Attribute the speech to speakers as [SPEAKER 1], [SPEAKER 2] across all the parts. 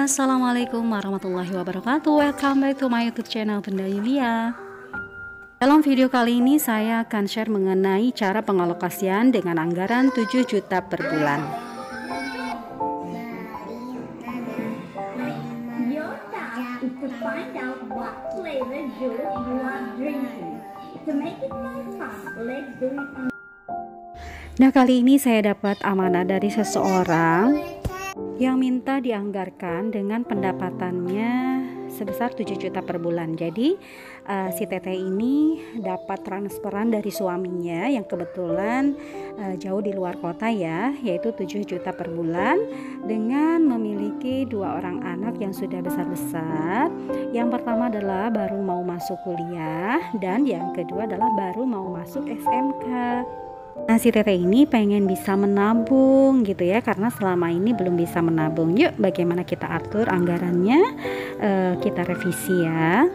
[SPEAKER 1] Assalamualaikum warahmatullahi wabarakatuh. Welcome back to my YouTube channel Bunda Yulia. Dalam video kali ini saya akan share mengenai cara pengalokasian dengan anggaran 7 juta per bulan.
[SPEAKER 2] Your task is to find out what flavor juice you are drinking. To make it more fun, let's do it on.
[SPEAKER 1] Nah, kali ini saya dapat amanah dari seseorang yang minta dianggarkan dengan pendapatannya sebesar 7 juta per bulan. Jadi si teteh ini dapat transferan dari suaminya yang kebetulan jauh di luar kota ya, yaitu 7 juta per bulan dengan memiliki 2 orang anak yang sudah besar-besar. Yang pertama adalah baru mau masuk kuliah dan yang kedua adalah baru mau masuk SMK. Nah, si teteh ini pengen bisa menabung gitu ya, karena selama ini belum bisa menabung. Yuk, bagaimana kita atur anggarannya? Kita revisi ya.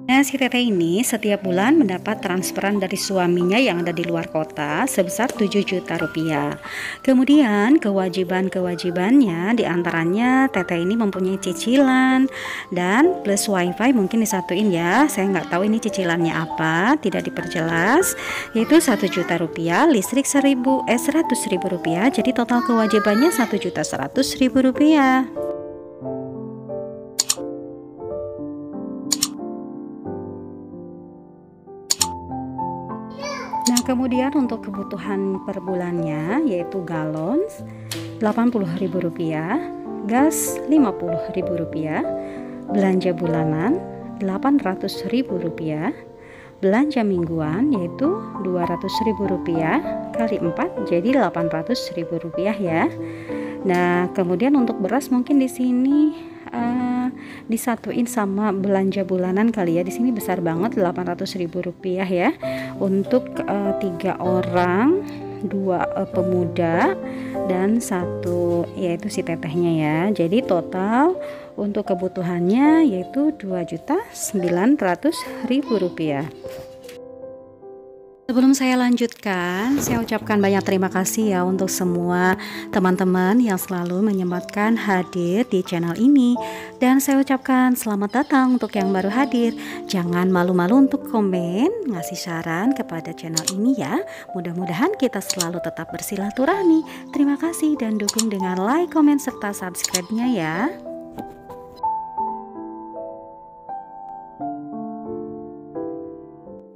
[SPEAKER 1] Nah, si teteh ini setiap bulan mendapat transferan dari suaminya yang ada di luar kota sebesar 7 juta rupiah. Kemudian kewajiban-kewajibannya diantaranya teteh ini mempunyai cicilan dan plus wifi, mungkin disatuin ya. Saya nggak tahu ini cicilannya apa, tidak diperjelas. Yaitu 1 juta rupiah, listrik 100.000 rupiah. Jadi total kewajibannya 1.100.000 rupiah. Nah, kemudian untuk kebutuhan per bulannya yaitu galon 80.000 rupiah, gas 50.000 rupiah, belanja bulanan 800.000 rupiah, belanja mingguan yaitu 200.000 rupiah kali 4 jadi 800.000 rupiah ya. Nah, kemudian untuk beras mungkin di sini disatuin sama belanja bulanan kali ya. Di sini besar banget 800.000 rupiah ya untuk 3 orang, 2 pemuda dan 1 yaitu si tetehnya ya. Jadi total untuk kebutuhannya yaitu 2.900.000 rupiah. Sebelum saya lanjutkan, saya ucapkan banyak terima kasih ya untuk semua teman-teman yang selalu menyempatkan hadir di channel ini. Dan saya ucapkan selamat datang untuk yang baru hadir. Jangan malu-malu untuk komen, ngasih saran kepada channel ini ya. Mudah-mudahan kita selalu tetap bersilaturahmi. Terima kasih dan dukung dengan like, komen, serta subscribe-nya ya.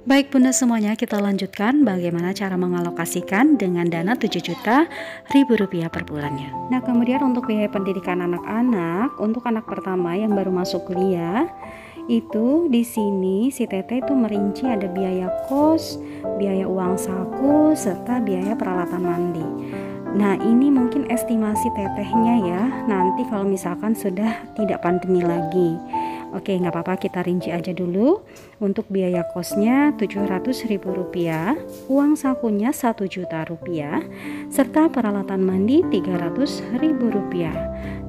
[SPEAKER 1] Baik bunda semuanya, kita lanjutkan bagaimana cara mengalokasikan dengan dana 7 juta rupiah per bulannya. Nah, kemudian untuk biaya pendidikan anak-anak, untuk anak pertama yang baru masuk kuliah, itu di sini si teteh itu merinci ada biaya kos, biaya uang saku, serta biaya peralatan mandi. Nah, ini mungkin estimasi tetehnya ya, nanti kalau misalkan sudah tidak pandemi lagi. Oke, nggak apa-apa, kita rinci aja dulu. Untuk biaya kosnya 700.000 rupiah, uang sakunya 1 juta rupiah, serta peralatan mandi 300.000 rupiah.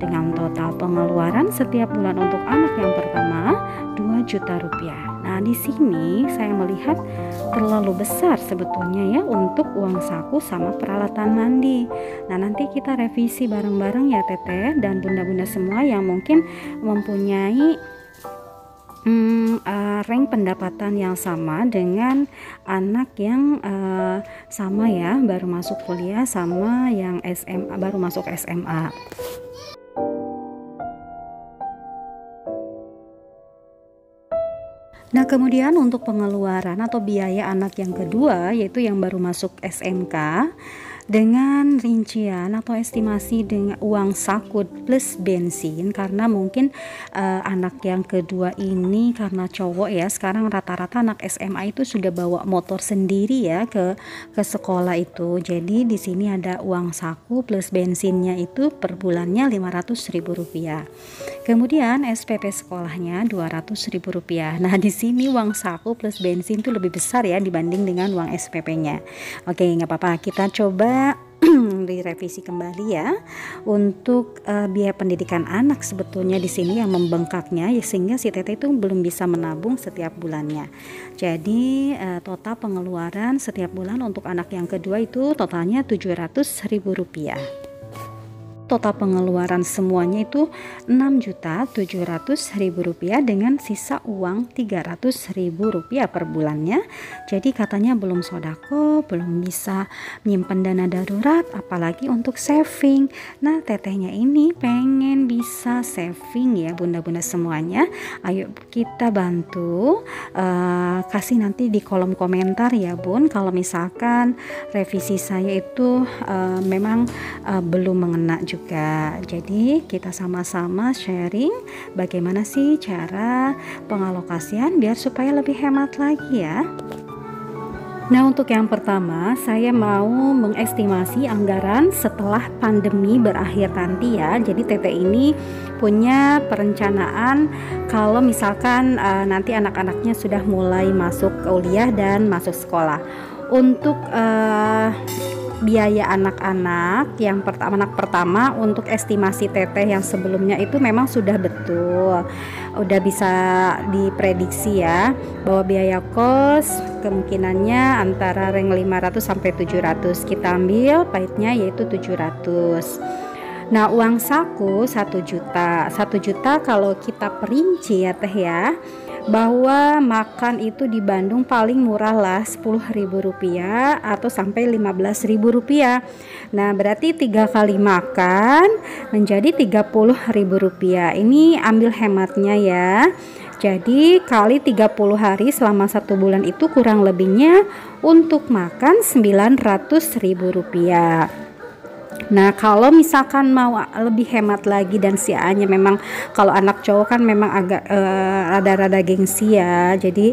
[SPEAKER 1] Dengan total pengeluaran setiap bulan untuk anak yang pertama 2 juta rupiah. Nah, di sini saya melihat terlalu besar sebetulnya ya untuk uang saku sama peralatan mandi. Nah, nanti kita revisi bareng-bareng ya teteh dan bunda-bunda semua yang mungkin mempunyai rank pendapatan yang sama dengan anak yang sama ya, baru masuk kuliah sama yang SMA, baru masuk SMA. Nah, kemudian untuk pengeluaran atau biaya anak yang kedua yaitu yang baru masuk SMK dengan rincian atau estimasi dengan uang saku plus bensin, karena mungkin anak yang kedua ini karena cowok ya, sekarang rata-rata anak SMA itu sudah bawa motor sendiri ya ke sekolah itu. Jadi di sini ada uang saku plus bensinnya itu per bulannya 500.000 rupiah. Kemudian SPP sekolahnya 200.000 rupiah. Nah, di sini uang saku plus bensin itu lebih besar ya dibanding dengan uang SPP-nya. Oke, nggak apa-apa, kita coba direvisi kembali ya. Untuk biaya pendidikan anak sebetulnya di sini yang membengkaknya ya, sehingga si teteh itu belum bisa menabung setiap bulannya. Jadi total pengeluaran setiap bulan untuk anak yang kedua itu totalnya 700.000 rupiah. total pengeluaran semuanya itu Rp6.700.000 dengan sisa uang Rp300.000 per bulannya. Jadi katanya belum sodako, belum bisa menyimpan dana darurat, apalagi untuk saving. Nah, tetehnya ini pengen bisa saving ya bunda-bunda semuanya. Ayo kita bantu, kasih nanti di kolom komentar ya bun, kalau misalkan revisi saya itu memang belum mengena juga. Jadi kita sama-sama sharing bagaimana sih cara pengalokasian biar supaya lebih hemat lagi ya. Nah, untuk yang pertama saya mau mengestimasi anggaran setelah pandemi berakhir nanti ya. Jadi Tete ini punya perencanaan kalau misalkan nanti anak-anaknya sudah mulai masuk kuliah dan masuk sekolah. Untuk biaya anak-anak yang anak pertama, untuk estimasi Teteh yang sebelumnya itu memang sudah betul, udah bisa diprediksi ya, bahwa biaya kos kemungkinannya antara range 500 sampai 700. Kita ambil pahitnya yaitu 700. Nah, uang saku 1 juta. 1 juta kalau kita perinci ya Teh ya, bahwa makan itu di Bandung paling murah lah Rp10.000 atau sampai Rp15.000. Nah, berarti 3 kali makan menjadi Rp30.000. Ini ambil hematnya ya. Jadi kali 30 hari selama 1 bulan itu kurang lebihnya untuk makan Rp900.000. Nah, kalau misalkan mau lebih hemat lagi dan sianya memang kalau anak cowok kan memang agak rada-rada gengsi ya. Jadi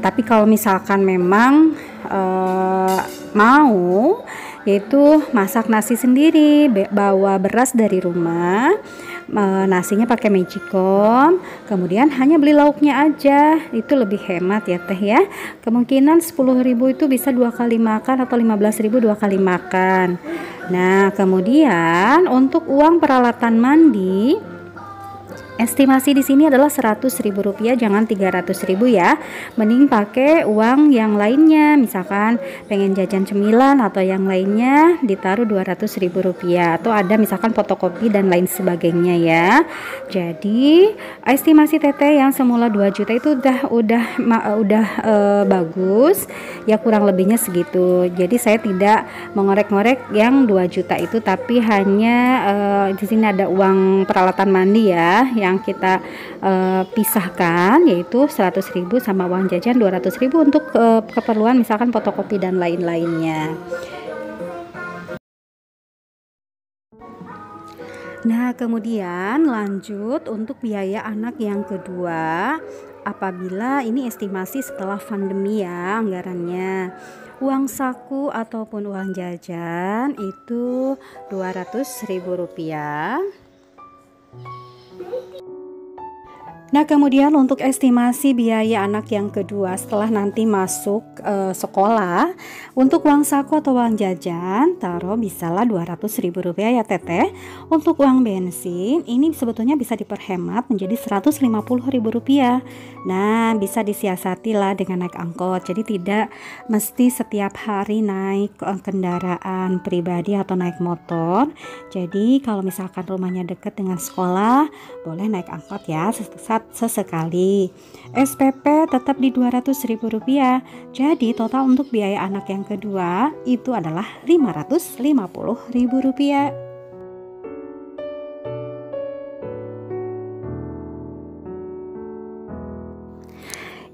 [SPEAKER 1] tapi kalau misalkan memang mau yaitu masak nasi sendiri, bawa beras dari rumah, nasinya pakai magicom, kemudian hanya beli lauknya aja, itu lebih hemat ya Teh ya. Kemungkinan 10.000 itu bisa 2 kali makan atau 15.000 2 kali makan. Nah, kemudian untuk uang peralatan mandi, estimasi di sini adalah Rp100.000, jangan Rp300.000 ya. Mending pakai uang yang lainnya, misalkan pengen jajan cemilan atau yang lainnya ditaruh Rp200.000 atau ada misalkan fotokopi dan lain sebagainya ya. Jadi estimasi Teteh yang semula 2 juta itu udah bagus ya, kurang lebihnya segitu. Jadi saya tidak mengorek-ngorek yang 2 juta itu, tapi hanya di sini ada uang peralatan mandi ya yang kita pisahkan, yaitu 100.000 sama uang jajan 200.000 untuk keperluan misalkan fotokopi dan lain-lainnya. Nah, kemudian lanjut untuk biaya anak yang kedua, apabila ini estimasi setelah pandemi ya anggarannya. Uang saku ataupun uang jajan itu Rp200.000. Nah, kemudian untuk estimasi biaya anak yang kedua setelah nanti masuk sekolah, untuk uang saku atau uang jajan taruh bisalah Rp200.000 ya Teteh. Untuk uang bensin ini sebetulnya bisa diperhemat menjadi Rp150.000. Nah, bisa disiasati lah dengan naik angkot. Jadi tidak mesti setiap hari naik kendaraan pribadi atau naik motor. Jadi kalau misalkan rumahnya dekat dengan sekolah, boleh naik angkot ya sesekali. SPP tetap di Rp200.000. Jadi total untuk biaya anak yang kedua itu adalah Rp550.000.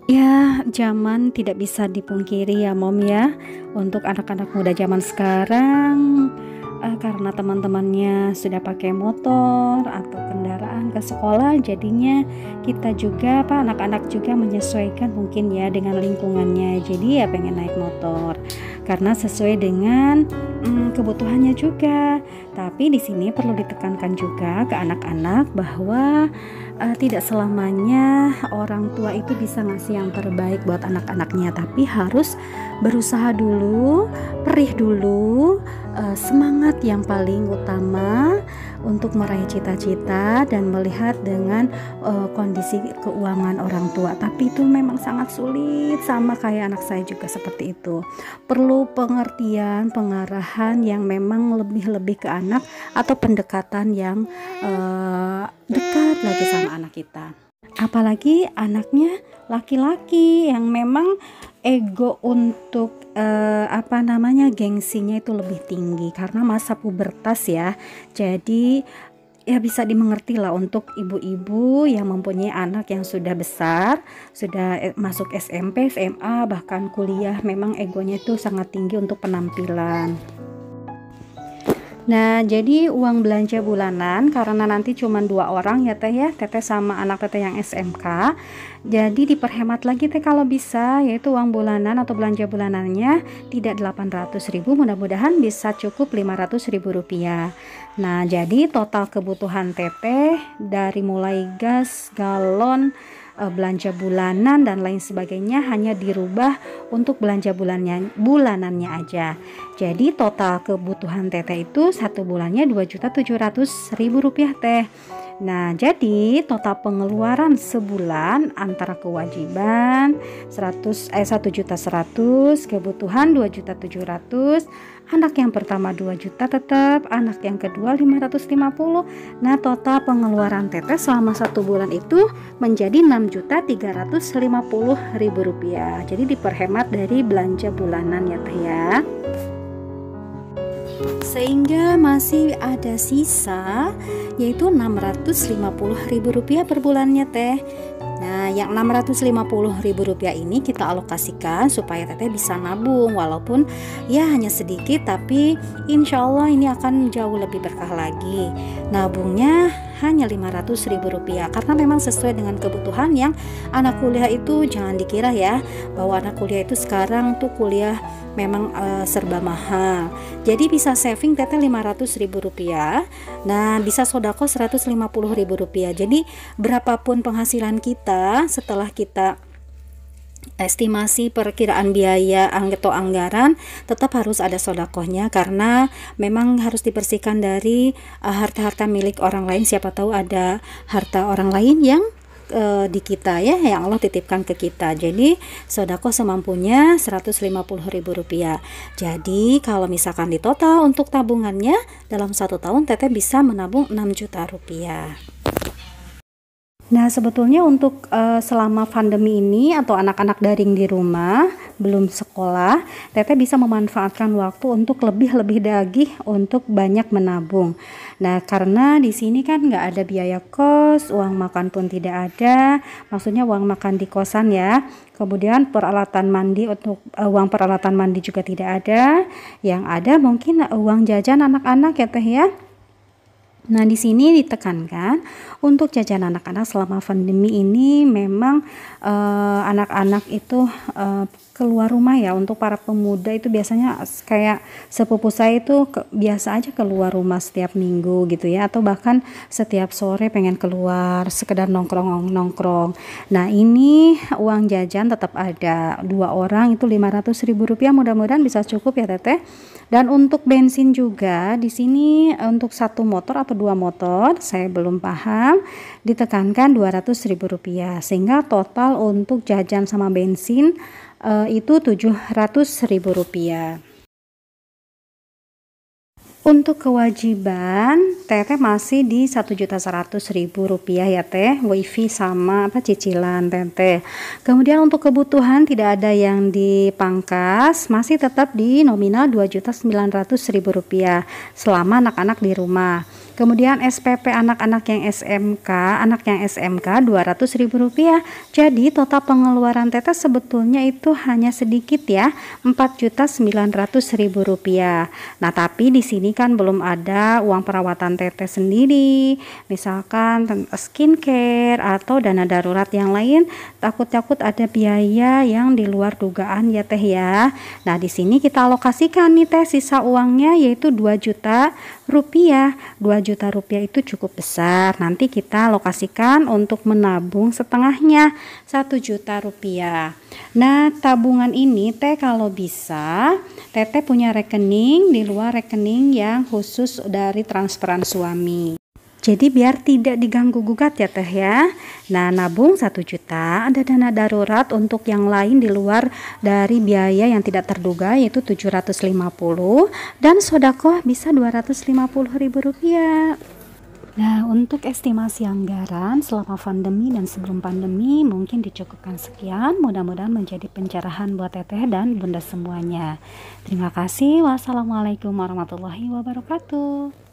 [SPEAKER 1] Ya, zaman tidak bisa dipungkiri ya Mom ya. Untuk anak-anak muda zaman sekarang, karena teman-temannya sudah pakai motor atau kendaraan ke sekolah, jadinya kita juga anak-anak juga menyesuaikan mungkin ya dengan lingkungannya. Jadi ya pengen naik motor karena sesuai dengan kebutuhannya juga. Tapi di sini perlu ditekankan juga ke anak-anak bahwa tidak selamanya orang tua itu bisa ngasih yang terbaik buat anak-anaknya, tapi harus berusaha dulu, perih dulu, semangat yang paling utama untuk meraih cita-cita dan melihat dengan kondisi keuangan orang tua. Tapi itu memang sangat sulit, sama kayak anak saya juga seperti itu. Perlu pengertian, pengarahan yang memang lebih ke anak atau pendekatan yang dekat lagi sama anak kita. Apalagi anaknya laki-laki yang memang ego untuk gengsinya itu lebih tinggi karena masa pubertas ya. Jadi ya bisa dimengerti lah untuk ibu-ibu yang mempunyai anak yang sudah besar, sudah masuk SMP, SMA, bahkan kuliah, memang egonya itu sangat tinggi untuk penampilan. Nah, jadi uang belanja bulanan karena nanti cuma 2 orang ya teh ya, teteh sama anak teteh yang SMK. Jadi diperhemat lagi teh kalau bisa, yaitu uang bulanan atau belanja bulanannya tidak 800.000, mudah-mudahan bisa cukup 500.000 rupiah. Nah, jadi total kebutuhan teteh dari mulai gas, galon, belanja bulanan dan lain sebagainya hanya dirubah untuk belanja bulanannya aja. Jadi total kebutuhan teteh itu 1 bulannya 2.700.000 rupiah teh. Nah, jadi total pengeluaran sebulan antara kewajiban 1.100.000, kebutuhan 2.700.000, anak yang pertama 2 juta tetap, anak yang kedua 550. Nah, total pengeluaran teteh selama 1 bulan itu menjadi 6.350.000 rupiah. Jadi diperhemat dari belanja bulanan ya teh ya. Sehingga masih ada sisa yaitu 650.000 rupiah per bulannya teh. Nah, yang 650.000 rupiah ini kita alokasikan supaya teteh bisa nabung, walaupun ya hanya sedikit, tapi insya Allah ini akan jauh lebih berkah lagi. Nabungnya hanya 500.000 rupiah karena memang sesuai dengan kebutuhan yang anak kuliah itu. Jangan dikira ya bahwa anak kuliah itu sekarang tuh kuliah memang serba mahal. Jadi bisa saving teteh 500.000 rupiah. Nah, bisa sodako 150.000 rupiah. Jadi berapapun penghasilan kita setelah kita estimasi perkiraan biaya atau anggaran, tetap harus ada sodakohnya karena memang harus dibersihkan dari harta-harta milik orang lain. Siapa tahu ada harta orang lain yang di kita ya, yang Allah titipkan ke kita. Jadi sodako semampunya 150.000 rupiah. Jadi kalau misalkan di total untuk tabungannya dalam 1 tahun teteh bisa menabung 6 juta rupiah. Nah, sebetulnya untuk selama pandemi ini atau anak-anak daring di rumah belum sekolah, teteh bisa memanfaatkan waktu untuk lebih lagi untuk banyak menabung. Nah, karena di sini kan nggak ada biaya kos, uang makan pun tidak ada, maksudnya uang makan di kosan ya. Kemudian peralatan mandi, untuk uang peralatan mandi juga tidak ada. Yang ada mungkin uang jajan anak-anak ya teh ya. Nah, di sini ditekankan untuk jajan anak-anak selama pandemi ini memang anak-anak itu keluar rumah ya. Untuk para pemuda itu biasanya kayak sepupu saya itu biasa aja keluar rumah setiap minggu gitu ya, atau bahkan setiap sore pengen keluar sekedar nongkrong. Nah, ini uang jajan tetap ada, 2 orang itu 500.000 rupiah, mudah-mudahan bisa cukup ya teteh. Dan untuk bensin juga di sini untuk 1 motor atau 2 motor, saya belum paham, ditekankan 200.000 rupiah, sehingga total untuk jajan sama bensin itu 700.000 rupiah. Untuk kewajiban teteh masih di 1.100.000 rupiah ya teh, wifi sama cicilan teteh. Kemudian untuk kebutuhan tidak ada yang dipangkas, masih tetap di nominal 2.900.000 rupiah selama anak-anak di rumah. Kemudian SPP anak-anak yang SMK, 200.000 rupiah. Jadi total pengeluaran teteh sebetulnya itu hanya sedikit ya, 4.900.000 rupiah. Nah, tapi di sini kan belum ada uang perawatan teteh sendiri, misalkan skincare atau dana darurat yang lain. Takut ada biaya yang di luar dugaan ya teh ya. Nah, di sini kita alokasikan nih teh sisa uangnya yaitu 2 juta rupiah. 2 juta rupiah itu cukup besar. Nanti kita alokasikan untuk menabung setengahnya 1 juta rupiah. Nah, tabungan ini Teh kalau bisa Teteh punya rekening di luar rekening yang khusus dari transferan suami. Jadi biar tidak diganggu gugat ya Teh ya. Nah, nabung 1 juta, ada dana darurat untuk yang lain di luar dari biaya yang tidak terduga yaitu 750, dan sedekah bisa 250 ribu rupiah. Nah, untuk estimasi anggaran selama pandemi dan sebelum pandemi mungkin dicukupkan sekian. Mudah-mudahan menjadi pencerahan buat Teteh dan Bunda semuanya. Terima kasih. Wassalamualaikum warahmatullahi wabarakatuh.